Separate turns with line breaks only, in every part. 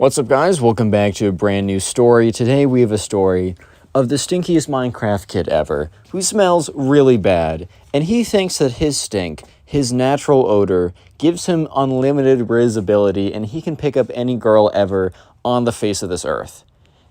What's up, guys? Welcome back to a brand new story. Today we have a story of the stinkiest Minecraft kid ever, who smells really bad, and he thinks that his stink, his natural odor, gives him unlimited visibility, and he can pick up any girl ever on the face of this earth.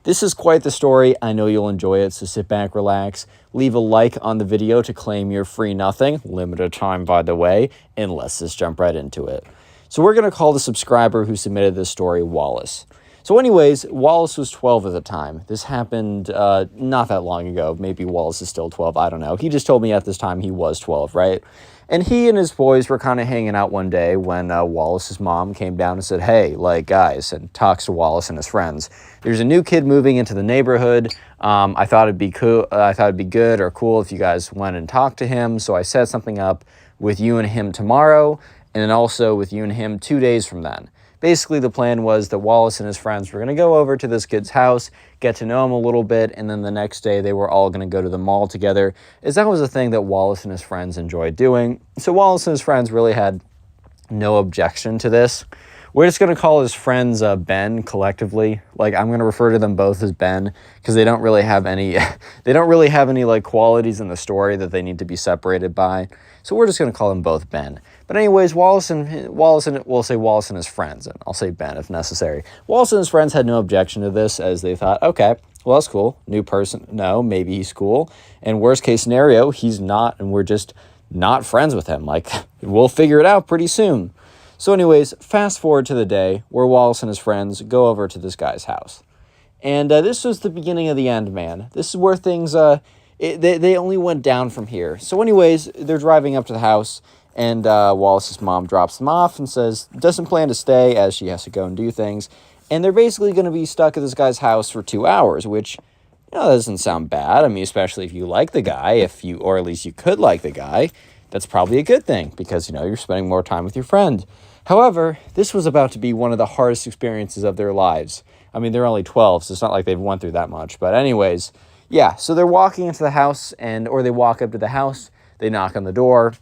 This is quite the story. I know you'll enjoy it, so sit back, relax, leave a like on the video to claim your free nothing, limited time by the way, and let's just jump right into it. So we're going to call the subscriber who submitted this story Wallace. So anyways, Wallace was 12 at the time. This happened not that long ago. Maybe Wallace is still 12. I don't know. He just told me at this time he was 12, right? And he and his boys were kind of hanging out one day when Wallace's mom came down and said, hey, like, guys, and talks to Wallace and his friends. There's a new kid moving into the neighborhood. I thought it'd be cool. I thought it'd be good or cool if you guys went and talked to him. So I set something up with you and him tomorrow, and then also with you and him 2 days from then. Basically, the plan was that Wallace and his friends were going to go over to this kid's house, get to know him a little bit, and then the next day they were all going to go to the mall together, as that was a thing that Wallace and his friends enjoyed doing. So Wallace and his friends really had no objection to this. We're just going to call his friends Ben collectively. Like, I'm going to refer to them both as Ben because they don't really have any like qualities in the story that they need to be separated by. So we're just going to call them both Ben. But anyways, we'll say Wallace and his friends, and I'll say Ben if necessary. Wallace and his friends had no objection to this, as they thought, okay, well, that's cool. New person. No, maybe he's cool. And worst case scenario, he's not, and we're just not friends with him. Like, we'll figure it out pretty soon. So anyways, fast forward to the day where Wallace and his friends go over to this guy's house. And this was the beginning of the end, man. This is where things, they only went down from here. So anyways, they're driving up to the house, and Wallace's mom drops them off and says, doesn't plan to stay as she has to go and do things. And they're basically going to be stuck at this guy's house for 2 hours, which, you know, doesn't sound bad. I mean, especially if you like the guy, or at least you could like the guy, that's probably a good thing because, you know, you're spending more time with your friend. However, this was about to be one of the hardest experiences of their lives. I mean, they're only 12, so it's not like they've went through that much. But anyways, yeah, so they're walking into the house, or they walk up to the house, they knock on the door.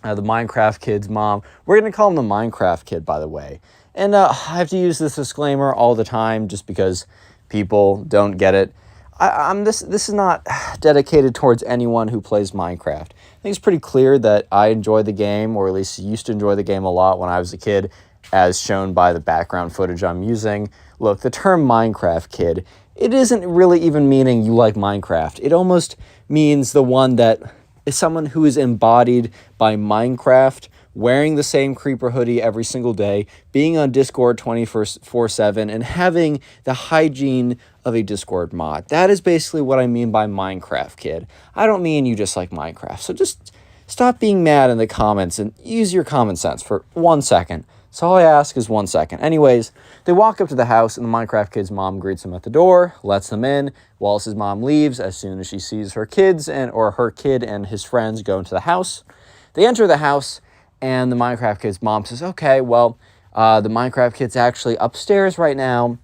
The Minecraft kid's mom, we're going to call him the Minecraft kid, by the way. And I have to use this disclaimer all the time just because people don't get it. This is not dedicated towards anyone who plays Minecraft. I think it's pretty clear that I enjoy the game, or at least used to enjoy the game a lot when I was a kid, as shown by the background footage I'm using. Look, the term Minecraft kid, it isn't really even meaning you like Minecraft. It almost means the one that is someone who is embodied by Minecraft, wearing the same creeper hoodie every single day, being on Discord 24/7, and having the hygiene of a Discord mod. That is basically what I mean by Minecraft kid. I don't mean you just like Minecraft. So just stop being mad in the comments and use your common sense for 1 second. So all I ask is 1 second. Anyways, they walk up to the house, and the Minecraft kid's mom greets them at the door, lets them in. Wallace's mom leaves as soon as she sees her kids or her kid and his friends go into the house. They enter the house, and the Minecraft kid's mom says, okay, well, the Minecraft kid's actually upstairs right now.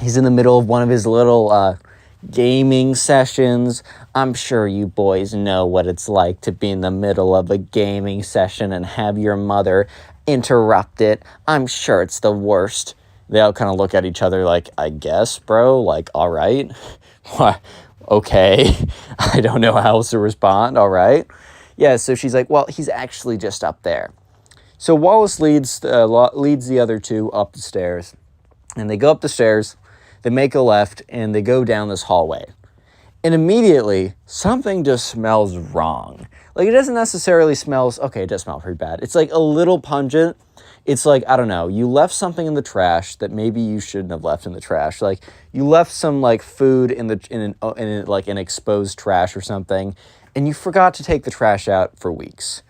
He's in the middle of one of his little gaming sessions. I'm sure you boys know what it's like to be in the middle of a gaming session and have your mother interrupt it. I'm sure it's the worst. They all kind of look at each other like, I guess, bro, like, all right. Okay. I don't know how else to respond. All right. Yeah, so she's like, well, he's actually just up there. So Wallace leads the other two up the stairs, and they go up the stairs, they make a left, and they go down this hallway. And immediately, something just smells wrong. Like, it doesn't necessarily smell, okay, it does smell pretty bad. It's like a little pungent. It's like, I don't know, you left something in the trash that maybe you shouldn't have left in the trash. Like, you left some, like, food in an exposed trash or something, and you forgot to take the trash out for weeks.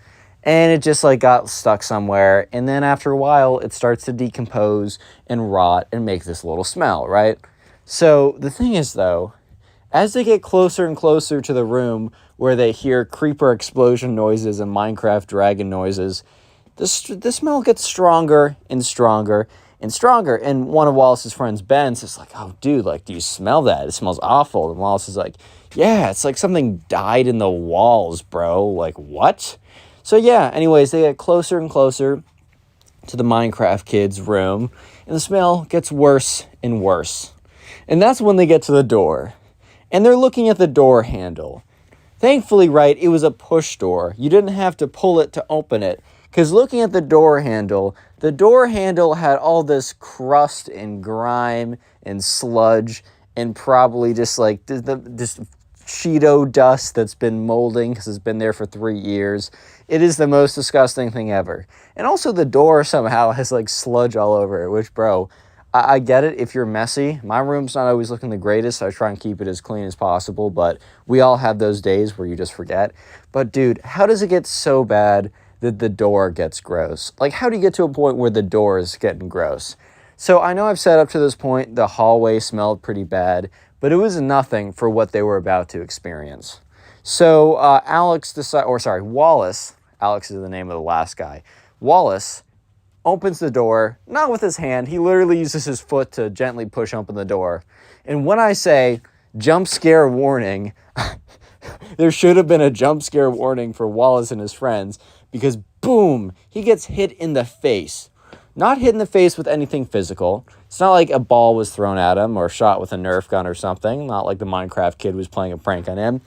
And it just, like, got stuck somewhere, and then after a while, it starts to decompose and rot and make this little smell, right? So, the thing is, though, as they get closer and closer to the room where they hear creeper explosion noises and Minecraft dragon noises, the smell gets stronger and stronger and stronger. And one of Wallace's friends, Ben, says like, oh, dude, like, do you smell that? It smells awful. And Wallace is like, yeah, it's like something died in the walls, bro. Like, what? So, yeah, anyways, they get closer and closer to the Minecraft kid's room, And the smell gets worse and worse. And that's when they get to the door. And they're looking at the door handle. Thankfully, right, it was a push door. You didn't have to pull it to open it. Because looking at the door handle had all this crust and grime and sludge and probably just like just Cheeto dust that's been molding because it's been there for 3 years. It is the most disgusting thing ever. And also the door somehow has like sludge all over it, which, bro, I get it if you're messy. My room's not always looking the greatest. I try and keep it as clean as possible, but we all have those days where you just forget. But dude, how does it get so bad that the door gets gross? Like, how do you get to a point where the door is getting gross? So I know I've said up to this point the hallway smelled pretty bad, but it was nothing for what they were about to experience. So Wallace, Alex is the name of the last guy, Wallace opens the door, not with his hand, he literally uses his foot to gently push open the door. And when I say jump scare warning, there should have been a jump scare warning for Wallace and his friends, because boom, he gets hit in the face. Not hit in the face with anything physical. It's not like a ball was thrown at him or shot with a Nerf gun or something. Not like the Minecraft kid was playing a prank on him.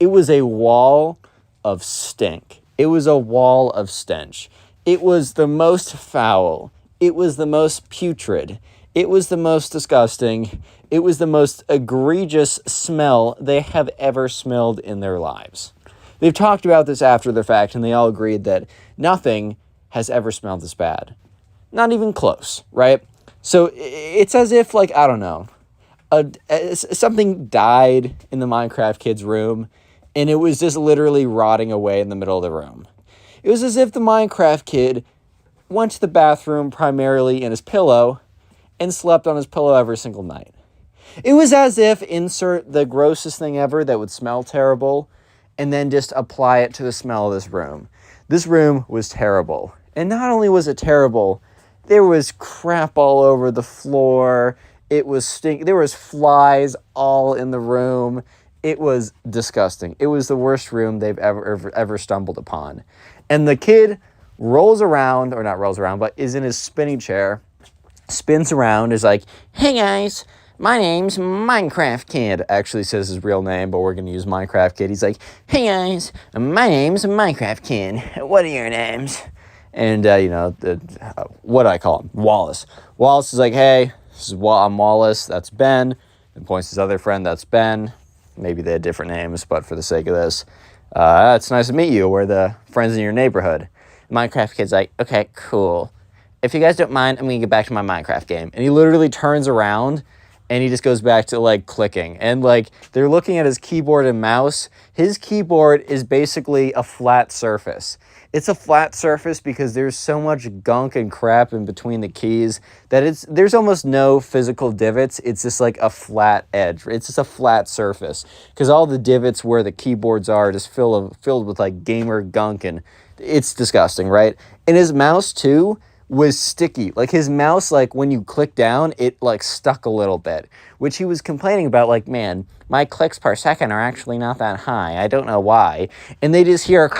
It was a wall of stink. It was a wall of stench. It was the most foul. It was the most putrid. It was the most disgusting. It was the most egregious smell they have ever smelled in their lives. They've talked about this after the fact, and they all agreed that nothing has ever smelled this bad. Not even close, right? So it's as if, like, I don't know, something died in the Minecraft kid's room, and it was just literally rotting away in the middle of the room. It was as if the Minecraft kid went to the bathroom primarily in his pillow and slept on his pillow every single night. It was as if insert the grossest thing ever that would smell terrible and then just apply it to the smell of this room. This room was terrible. And not only was it terrible, there was crap all over the floor. It was there was flies all in the room. It was disgusting. It was the worst room they've ever stumbled upon. And the kid rolls around, or not rolls around, but is in his spinning chair, spins around, is like, "Hey guys, my name's Minecraft Kid." Actually says his real name, but we're going to use Minecraft Kid. He's like, "Hey guys, my name's Minecraft Kid. What are your names?" And, what do I call him? Wallace. Wallace is like, "Hey, I'm Wallace. That's Ben." And points to his other friend. That's Ben. Maybe they had different names, but for the sake of this, it's nice to meet you. We're the friends in your neighborhood. Minecraft Kid's like, "Okay, cool. If you guys don't mind, I'm going to get back to my Minecraft game." And he literally turns around and he just goes back to, like, clicking. And, like, they're looking at his keyboard and mouse. His keyboard is basically a flat surface. It's a flat surface because there's so much gunk and crap in between the keys that there's almost no physical divots. It's just like a flat edge. It's just a flat surface because all the divots where the keyboards are just filled with, like, gamer gunk, and it's disgusting, right? And his mouse, too, was sticky. Like, his mouse, like, when you click down, it, like, stuck a little bit, which he was complaining about, like, "Man, my clicks per second are actually not that high. I don't know why." And they just hear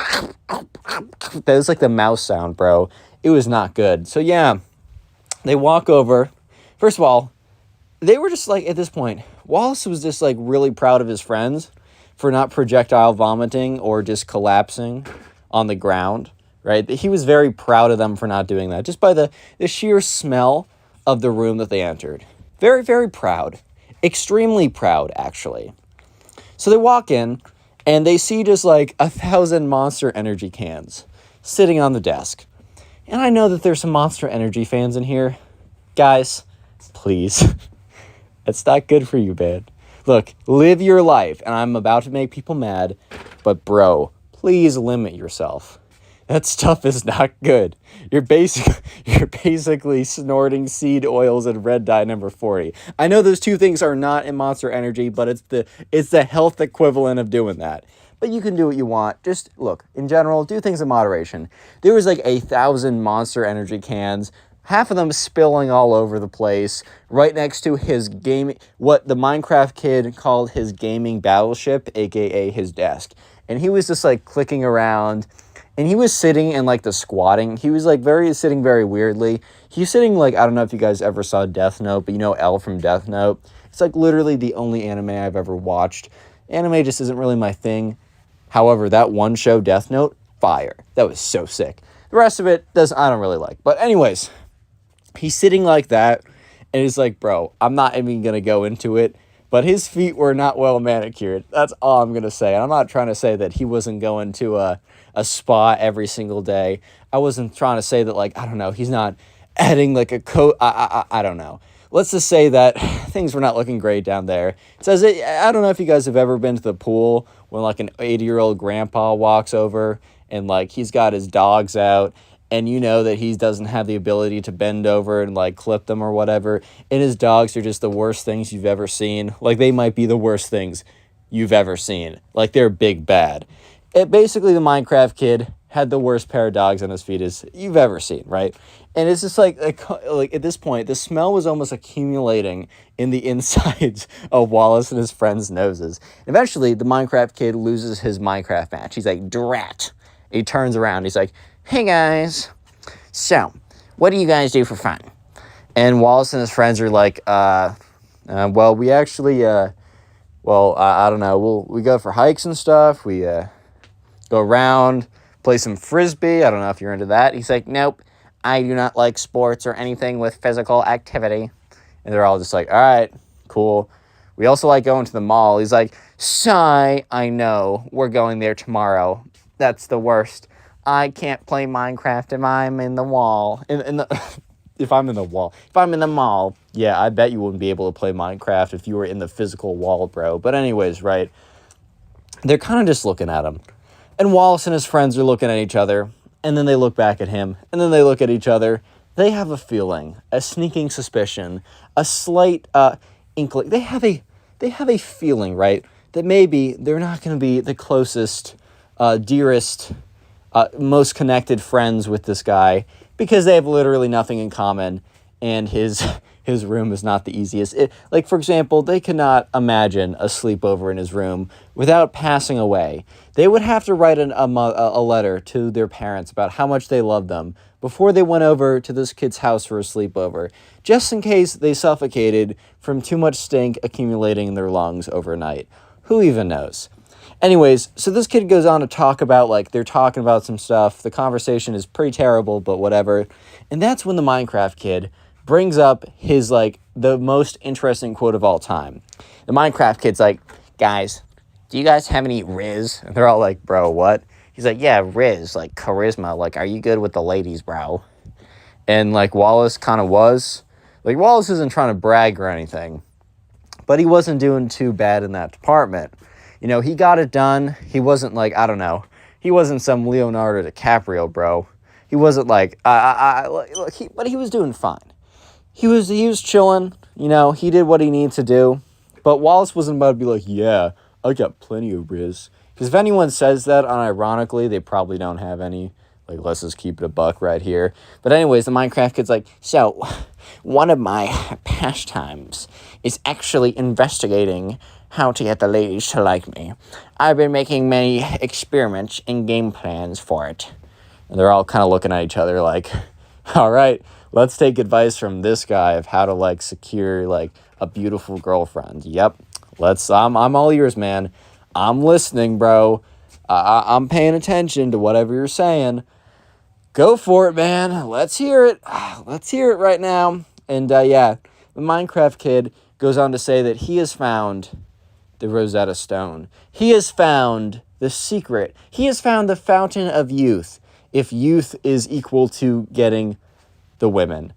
that was like the mouse sound, bro. It was not good. So yeah, they walk over. First of all, they were just like, at this point, Wallace was just like really proud of his friends for not projectile vomiting or just collapsing on the ground. Right? He was very proud of them for not doing that, just by the sheer smell of the room that they entered. Very, very proud. Extremely proud, actually. So they walk in, and they see just like 1,000 Monster Energy cans sitting on the desk. And I know that there's some Monster Energy fans in here. Guys, please. It's not good for you, man. Look, live your life, and I'm about to make people mad, but bro, please limit yourself. That stuff is not good. You're basically snorting seed oils and red dye number 40. I know those two things are not in Monster Energy, but it's the health equivalent of doing that. But you can do what you want. Just look, in general, do things in moderation. There was like 1,000 Monster Energy cans, half of them spilling all over the place, right next to his what the Minecraft kid called his gaming battleship, aka his desk. And he was just like clicking around. And he was sitting in, like, the squatting. He was, like, sitting very weirdly. He's sitting, like, I don't know if you guys ever saw Death Note, but you know L from Death Note? It's, like, literally the only anime I've ever watched. Anime just isn't really my thing. However, that one show, Death Note, fire. That was so sick. The rest of it, I don't really like. But anyways, he's sitting like that, and he's like, bro, I'm not even going to go into it, but his feet were not well manicured. That's all I'm going to say. And I'm not trying to say that he wasn't going to a spa every single day. I wasn't trying to say that, like, I don't know, he's not adding, like, a coat. I don't know. Let's just say that things were not looking great down there. It says, I don't know if you guys have ever been to the pool when, like, an 80-year-old grandpa walks over and, like, he's got his dogs out, and you know that he doesn't have the ability to bend over and, like, clip them or whatever, and his dogs are just the worst things you've ever seen. Like, they might be the worst things you've ever seen. Like, they're big bad. Basically, the Minecraft kid had the worst pair of dogs on his feet as you've ever seen, right? And it's just like at this point, the smell was almost accumulating in the insides of Wallace and his friends' noses. Eventually, the Minecraft kid loses his Minecraft match. He's like, drat. He turns around. He's like, hey, guys. So, what do you guys do for fun? And Wallace and his friends are like, well, we actually, I don't know. We go for hikes and stuff. We go around, play some frisbee. I don't know if you're into that. He's like, nope, I do not like sports or anything with physical activity. And they're all just like, all right, cool. We also like going to the mall. He's like, sigh, I know, we're going there tomorrow. That's the worst. I can't play Minecraft if I'm in the wall. If I'm in the mall. Yeah, I bet you wouldn't be able to play Minecraft if you were in the physical wall, bro. But anyways, right, they're kind of just looking at him. And Wallace and his friends are looking at each other, and then they look back at him, and then they look at each other. They have a feeling, a sneaking suspicion, a slight inkling. They have a feeling, right, that maybe they're not going to be the closest, dearest, most connected friends with this guy because they have literally nothing in common, and his room is not the easiest. Like, for example, they could not imagine a sleepover in his room without passing away. They would have to write a letter to their parents about how much they loved them before they went over to this kid's house for a sleepover, just in case they suffocated from too much stink accumulating in their lungs overnight. Who even knows? Anyways, so this kid goes on to talk about, like, they're talking about some stuff. The conversation is pretty terrible, but whatever. And that's when the Minecraft kid brings up his, like, the most interesting quote of all time. The Minecraft kid's like, guys, do you guys have any Riz? And they're all like, bro, what? He's like, yeah, Riz, like, charisma. Like, are you good with the ladies, bro? And, like, Wallace kind of was. Like, Wallace isn't trying to brag or anything, but he wasn't doing too bad in that department. You know, he got it done. He wasn't, like, I don't know. He wasn't some Leonardo DiCaprio, bro. He wasn't like, but he was doing fine. He was chilling, you know, he did what he needed to do, but Wallace wasn't about to be like, yeah, I got plenty of Riz. Because if anyone says that, unironically, they probably don't have any. Like, let's just keep it a buck right here. But anyways, the Minecraft kid's like, so, one of my pastimes is actually investigating how to get the ladies to like me. I've been making many experiments and game plans for it. And they're all kind of looking at each other like, all right, let's take advice from this guy of how to, like, secure, like, a beautiful girlfriend. Yep. I'm all ears, man. I'm listening, bro. I'm paying attention to whatever you're saying. Go for it, man. Let's hear it. Let's hear it right now. And, yeah, the Minecraft kid goes on to say that he has found the Rosetta Stone. He has found the secret. He has found the fountain of youth, if youth is equal to getting the women,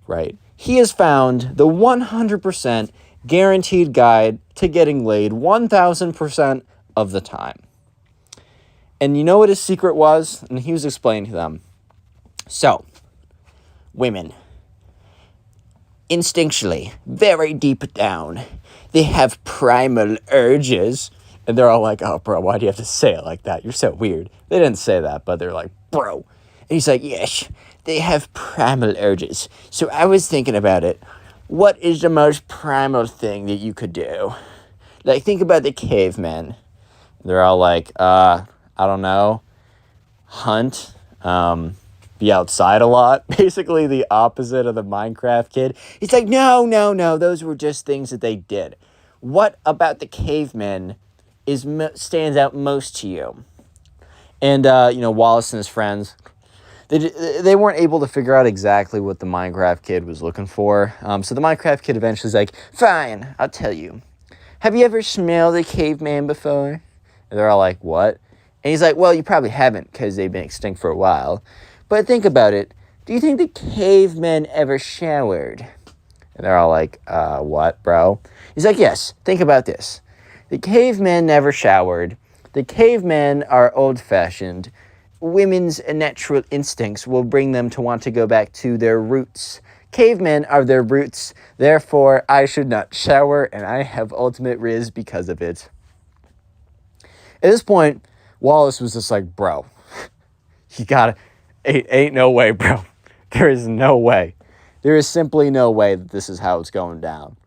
right? He has found the 100% guaranteed guide to getting laid 1,000% of the time. And you know what his secret was? And he was explaining to them. So, women, instinctually, very deep down, they have primal urges. And they're all like, oh, bro, why do you have to say it like that? You're so weird. They didn't say that, but they're like, bro. And he's like, yes, they have primal urges. So I was thinking about it. What is the most primal thing that you could do? Like, think about the cavemen. They're all like, I don't know, hunt, be outside a lot. Basically the opposite of the Minecraft kid. He's like, no, those were just things that they did. What about the cavemen stands out most to you? And, Wallace and his friends, they weren't able to figure out exactly what the Minecraft kid was looking for. So the Minecraft kid eventually is like, fine, I'll tell you. Have you ever smelled a caveman before? And they're all like, what? And he's like, well, you probably haven't because they've been extinct for a while. But think about it. Do you think the cavemen ever showered? And they're all like, what, bro? He's like, yes, think about this. The cavemen never showered. The cavemen are old-fashioned. Women's natural instincts will bring them to want to go back to their roots. Cavemen are their roots. Therefore, I should not shower, and I have ultimate riz because of it. At this point, Wallace was just like, bro, you gotta, ain't no way, bro. There is no way. There is simply no way that this is how it's going down.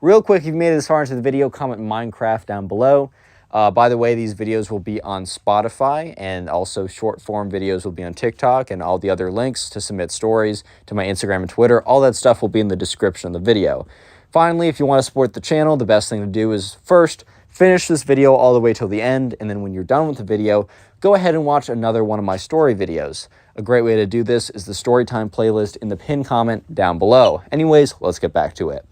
Real quick, if you've made it this far into the video, comment Minecraft down below. By the way, these videos will be on Spotify, and also short form videos will be on TikTok, and all the other links to submit stories to my Instagram and Twitter. All that stuff will be in the description of the video. Finally, if you want to support the channel, the best thing to do is first, finish this video all the way till the end, and then when you're done with the video, go ahead and watch another one of my story videos. A great way to do this is the Storytime playlist in the pinned comment down below. Anyways, let's get back to it.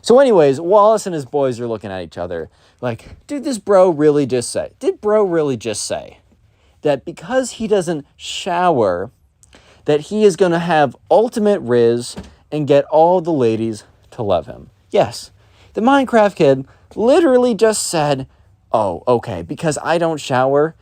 So anyways, Wallace and his boys are looking at each other like, did bro really just say that because he doesn't shower, that he is going to have ultimate riz and get all the ladies to love him? Yes, the Minecraft kid literally just said, oh, okay, because I don't shower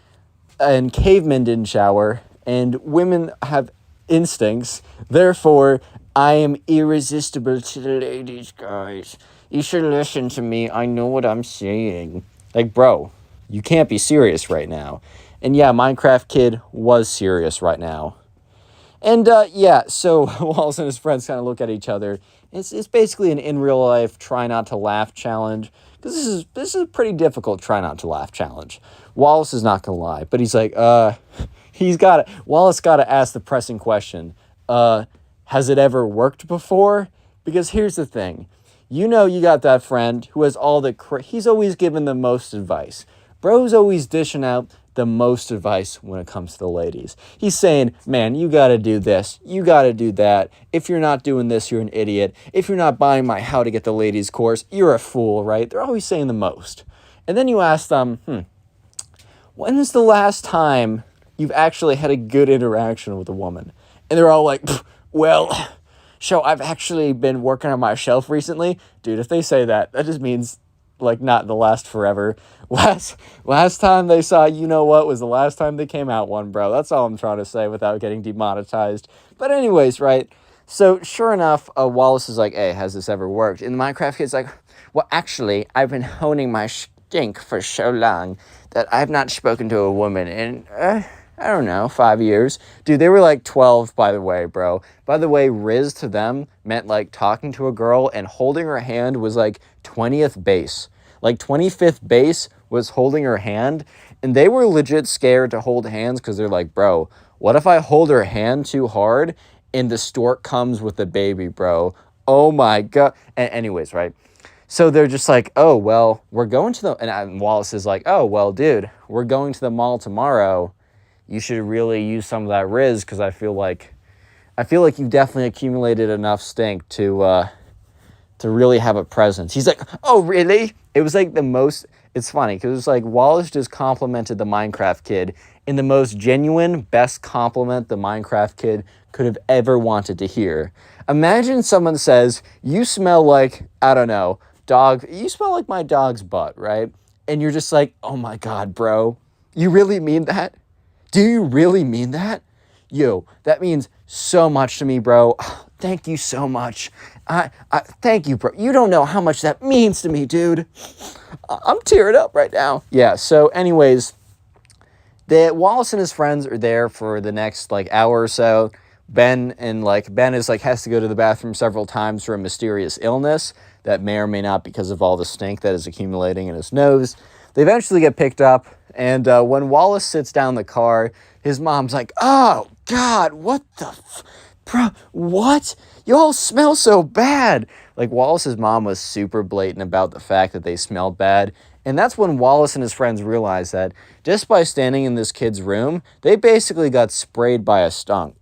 and cavemen didn't shower and women have instincts, therefore I am irresistible to the ladies, guys. You should listen to me. I know what I'm saying. Like, bro, you can't be serious right now. And yeah, Minecraft kid was serious right now. And so Wallace and his friends kind of look at each other. It's basically an in real life try not to laugh challenge. Because this is a pretty difficult try not to laugh challenge. Wallace is not gonna lie, but he's like, Wallace gotta ask the pressing question. Has it ever worked before? Because here's the thing. You know you got that friend who has all the he's always giving the most advice. Bro's always dishing out the most advice when it comes to the ladies. He's saying, man, you gotta do this. You gotta do that. If you're not doing this, you're an idiot. If you're not buying my How to Get the Ladies course, you're a fool, right? They're always saying the most. And then you ask them, when is the last time you've actually had a good interaction with a woman? And they're all like, well, so I've actually been working on my shelf recently. Dude, if they say that, that just means, like, not the last forever. Last time they saw You Know What was the last time they came out one, bro. That's all I'm trying to say without getting demonetized. But anyways, right? So, sure enough, Wallace is like, hey, has this ever worked? And the Minecraft kid's like, well, actually, I've been honing my stink for so long that I've not spoken to a woman in, I don't know, 5 years. Dude, they were like 12, by the way, bro. By the way, riz to them meant like talking to a girl and holding her hand was like 20th base. Like 25th base was holding her hand. And they were legit scared to hold hands because they're like, bro, what if I hold her hand too hard and the stork comes with the baby, bro? Oh my God. Anyways, right? So they're just like, oh, well, we're going to the... And Wallace is like, oh, well, dude, we're going to the mall tomorrow. You should really use some of that riz because I feel like you've definitely accumulated enough stink to really have a presence. He's like, oh, really? It was like the most, it's funny because it's like Wallace just complimented the Minecraft kid in the most genuine, best compliment the Minecraft kid could have ever wanted to hear. Imagine someone says, you smell like, I don't know, you smell like my dog's butt, right? And you're just like, oh my God, bro, you really mean that? Do you really mean that? Yo, that means so much to me, bro. Thank you so much. Thank you, bro. You don't know how much that means to me, dude. I'm tearing up right now. Yeah, so anyways, Wallace and his friends are there for the next like hour or so. Ben has to go to the bathroom several times for a mysterious illness that may or may not because of all the stink that is accumulating in his nose. They eventually get picked up, and when Wallace sits down in the car, his mom's like, oh, God, what the bro, what? Y'all smell so bad. Like, Wallace's mom was super blatant about the fact that they smelled bad. And that's when Wallace and his friends realized that just by standing in this kid's room, they basically got sprayed by a skunk.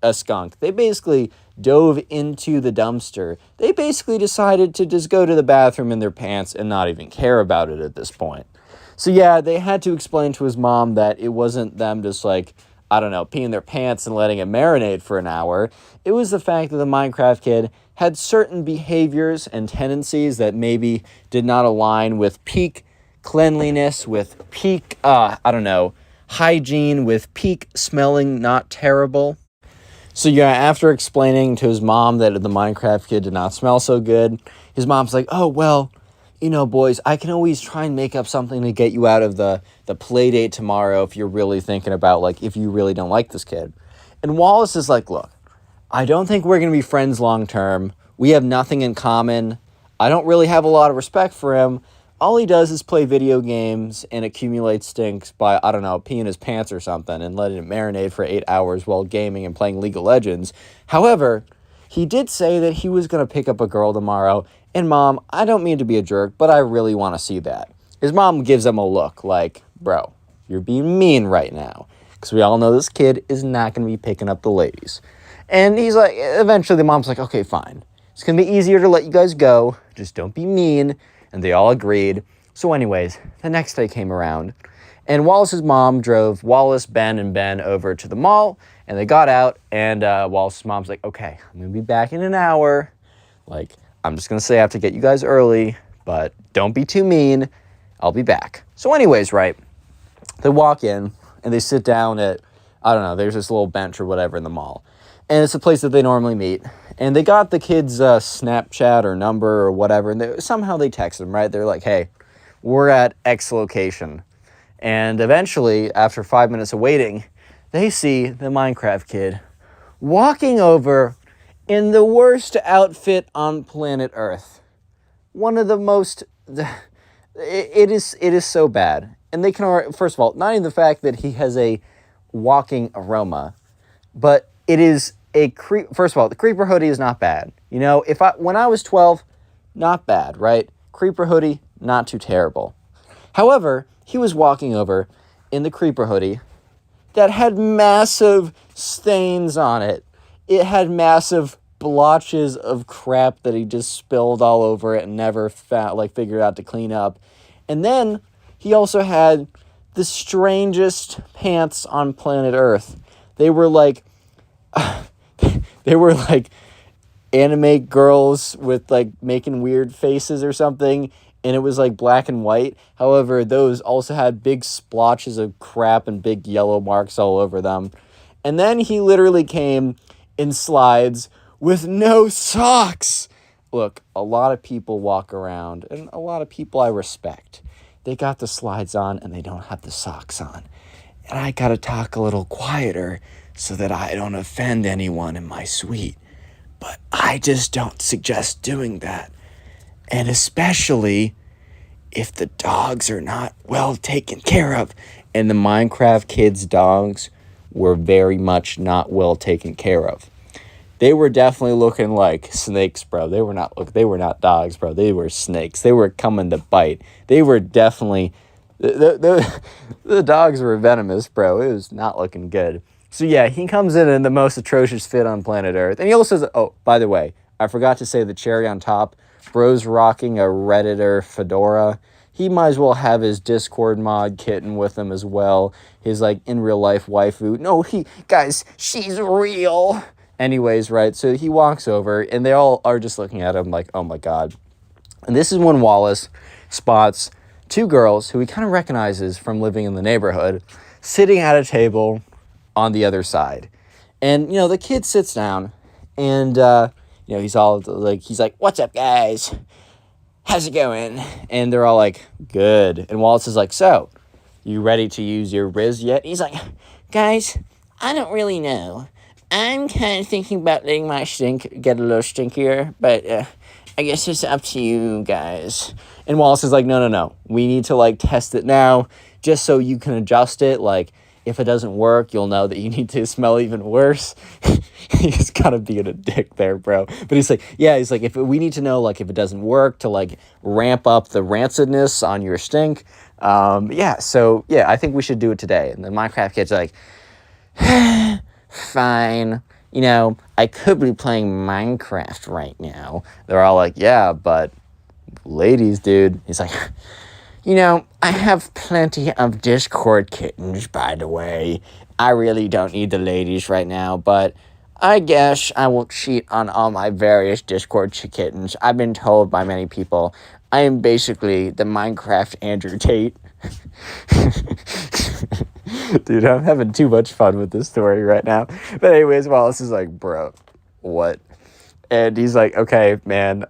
They basically dove into the dumpster. They basically decided to just go to the bathroom in their pants and not even care about it at this point. So yeah, they had to explain to his mom that it wasn't them just like, I don't know, peeing their pants and letting it marinate for an hour. It was the fact that the Minecraft kid had certain behaviors and tendencies that maybe did not align with peak cleanliness, with peak, hygiene, with peak smelling not terrible. So yeah, after explaining to his mom that the Minecraft kid did not smell so good, his mom's like, oh, well, boys, I can always try and make up something to get you out of the play date tomorrow if you're really thinking about, like, if you really don't like this kid. And Wallace is like, look, I don't think we're going to be friends long term. We have nothing in common. I don't really have a lot of respect for him. All he does is play video games and accumulate stinks by, I don't know, peeing his pants or something and letting it marinate for 8 hours while gaming and playing League of Legends. However, he did say that he was going to pick up a girl tomorrow. And Mom, I don't mean to be a jerk, but I really want to see that. His mom gives him a look like, bro, you're being mean right now. Because we all know this kid is not going to be picking up the ladies. And he's like, eventually the mom's like, okay, fine. It's going to be easier to let you guys go. Just don't be mean. And they all agreed. So anyways, the next day came around. And Wallace's mom drove Wallace, Ben, and Ben over to the mall. And they got out. And Wallace's mom's like, okay, I'm going to be back in an hour. Like, I'm just going to say I have to get you guys early, but don't be too mean. I'll be back. So anyways, right, they walk in and they sit down at, I don't know, there's this little bench or whatever in the mall. And it's a place that they normally meet. And they got the kid's Snapchat or number or whatever, and somehow they text them, right? They're like, hey, we're at X location. And eventually, after 5 minutes of waiting, they see the Minecraft kid walking over in the worst outfit on planet Earth. One of the most... It is so bad. And they can... First of all, not even the fact that he has a walking aroma, but it is a... First of all, the creeper hoodie is not bad. When I was 12, not bad, right? Creeper hoodie, not too terrible. However, he was walking over in the creeper hoodie that had massive stains on it. It had massive blotches of crap that he just spilled all over it and never figured out to clean up. And then he also had the strangest pants on planet Earth. They were like anime girls with like making weird faces or something, and it was like black and white. However, those also had big splotches of crap and big yellow marks all over them. And then he literally came in slides with no socks. Look, a lot of people walk around, and a lot of people I respect. They got the slides on, and they don't have the socks on. And I gotta talk a little quieter so that I don't offend anyone in my suite. But I just don't suggest doing that. And especially if the dogs are not well taken care of. And the Minecraft kids' dogs were very much not well taken care of. They were definitely looking like snakes, bro. They were not dogs, bro. They were snakes. They were coming to bite. They were definitely... The dogs were venomous, bro. It was not looking good. So yeah, he comes in the most atrocious fit on planet Earth. And he also says, oh, by the way, I forgot to say the cherry on top. Bro's rocking a Redditor fedora. He might as well have his Discord mod kitten with him as well. His, in real life waifu. No, guys, she's real. Anyways, right, so he walks over, and they all are just looking at him like, oh my god. And this is when Wallace spots two girls who he kind of recognizes from living in the neighborhood, sitting at a table on the other side. And, the kid sits down, and, he's like, what's up, guys? How's it going? And they're all like, good. And Wallace is like, so, you ready to use your Riz yet? He's like, guys, I don't really know. I'm kind of thinking about letting my stink get a little stinkier, but I guess it's up to you guys. And Wallace is like, no. We need to, test it now, just so you can adjust it. If it doesn't work, you'll know that you need to smell even worse. He's kind of being a dick there, bro. But he's like, yeah, he's like, if we need to know, like, if it doesn't work to, like, ramp up the rancidness on your stink. Yeah, so, yeah, I think we should do it today. And the Minecraft kid's like, fine. You know, I could be playing Minecraft right now. They're all like, yeah, but ladies, dude. He's like, you know, I have plenty of Discord kittens, by the way. I really don't need the ladies right now, but I guess I will cheat on all my various Discord kittens. I've been told by many people I am basically the Minecraft Andrew Tate. Dude, I'm having too much fun with this story right now. But anyways, Wallace is like, bro, what? And he's like, okay, man,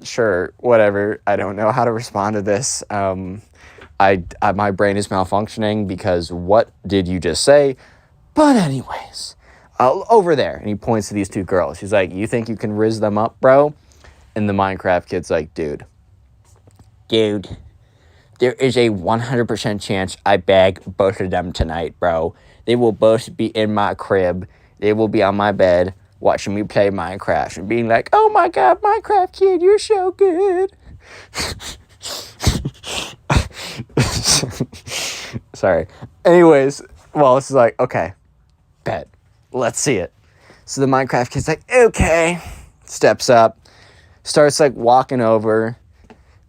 sure, whatever. I don't know how to respond to this. My brain is malfunctioning because what did you just say? But anyways, over there. And he points to these two girls. He's like, you think you can rizz them up, bro? And the Minecraft kid's like, dude, there is a 100% chance I bag both of them tonight, bro. They will both be in my crib. They will be on my bed watching me play Minecraft and being like, oh my god, Minecraft kid, you're so good. Sorry. Anyways, Wallace is like, okay, bet. Let's see it. So the Minecraft kid's like, okay. Steps up. Starts like walking over.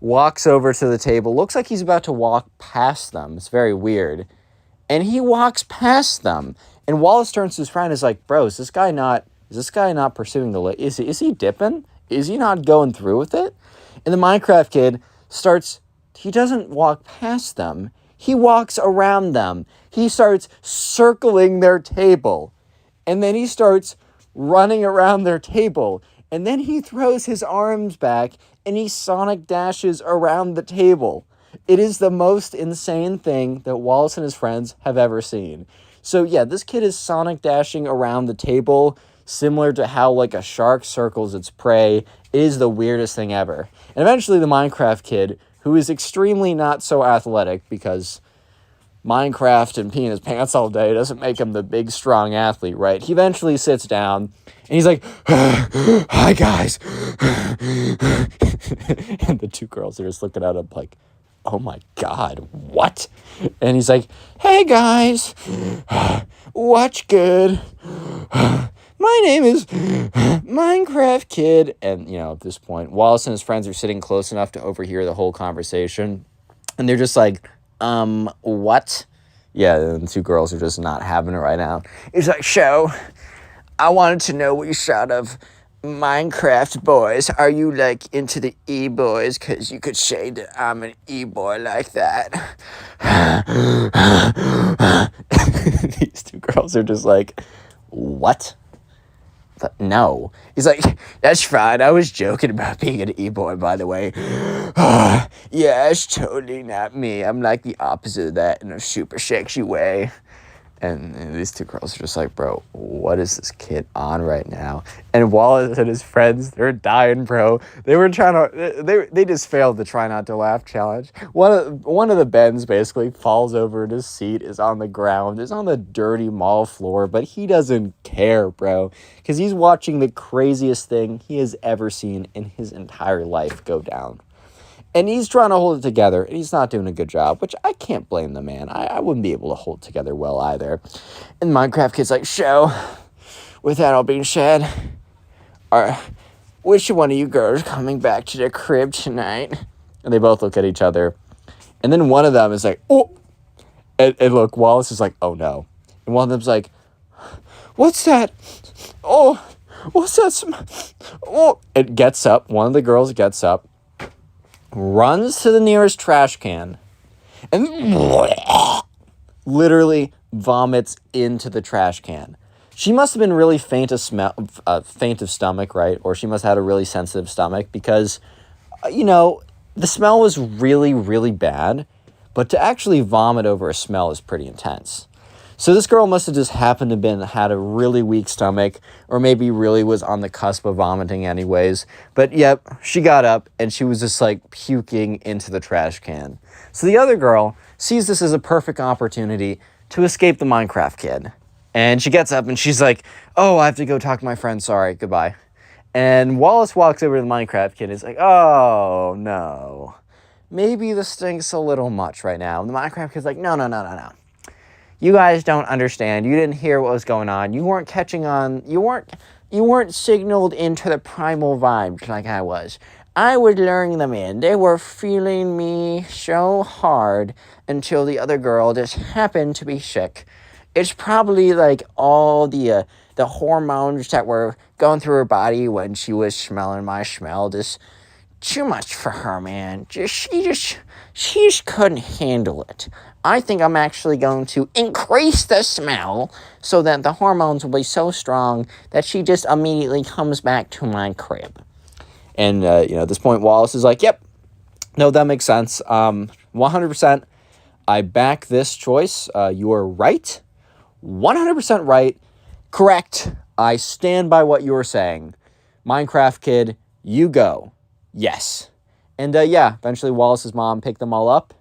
Walks over to the table. Looks like he's about to walk past them. It's very weird. And he walks past them. And Wallace turns to his friend and is like, bro, is this guy not pursuing the is he dipping? Is he not going through with it? And the Minecraft kid he doesn't walk past them. He walks around them. He starts circling their table. And then he starts running around their table. And then he throws his arms back and he sonic dashes around the table. It is the most insane thing that Wallace and his friends have ever seen. So yeah, this kid is sonic dashing around the table, similar to how like a shark circles its prey. It is the weirdest thing ever. And eventually the Minecraft kid, who is extremely not so athletic because Minecraft and peeing his pants all day doesn't make him the big, strong athlete, right? He eventually sits down, and he's like, hi, guys. And the two girls are just looking at him like, oh, my God, what? And he's like, hey, guys, what's good? My name is Minecraft Kid. And, you know, at this point, Wallace and his friends are sitting close enough to overhear the whole conversation. And they're just like, what? Yeah, the two girls are just not having it right now. He's like, so, I wanted to know what you thought of Minecraft boys. Are you, like, into the e-boys? Because you could say that I'm an e-boy like that. These two girls are just like, what? But no. He's like, that's fine. I was joking about being an e-boy, by the way. Yeah, it's totally not me. I'm like the opposite of that in a super sexy way. And these two girls are just like, bro, what is this kid on right now? And Wallace and his friends, they're dying, bro. They were trying to, they just failed the try not to laugh challenge. One of the Bens basically falls over in his seat, is on the ground, is on the dirty mall floor, but he doesn't care, bro. Because he's watching the craziest thing he has ever seen in his entire life go down. And he's trying to hold it together, and he's not doing a good job, which I can't blame the man. I wouldn't be able to hold it together well either. And Minecraft Kid's like, so, with that all being said, which one of you girls coming back to the crib tonight? And they both look at each other. And then one of them is like, oh. And look, Wallace is like, oh no. And one of them's like, what's that? Oh, what's that? Oh. It gets up. One of the girls gets up, runs to the nearest trash can, and literally vomits into the trash can. She must have been really faint of stomach, right? Or she must have had a really sensitive stomach because, the smell was really, really bad. But to actually vomit over a smell is pretty intense. So this girl must have just happened to had a really weak stomach, or maybe really was on the cusp of vomiting anyways. But yep, she got up and she was just like puking into the trash can. So the other girl sees this as a perfect opportunity to escape the Minecraft kid. And she gets up and she's like, oh, I have to go talk to my friend. Sorry, goodbye. And Wallace walks over to the Minecraft kid and is like, oh, no. Maybe the stink's a little much right now. And the Minecraft kid's like, no. You guys don't understand. You didn't hear what was going on. You weren't catching on. You weren't signaled into the primal vibes like I was. I was luring them in. They were feeling me so hard until the other girl just happened to be sick. It's probably like all the hormones that were going through her body when she was smelling my smell. Just too much for her, man. She just couldn't handle it. I think I'm actually going to increase the smell so that the hormones will be so strong that she just immediately comes back to my crib. And, at this point, Wallace is like, yep, no, that makes sense. 100%, I back this choice. You are right. 100% right. Correct. I stand by what you were saying. Minecraft kid, you go. Yes. And, eventually Wallace's mom picked them all up,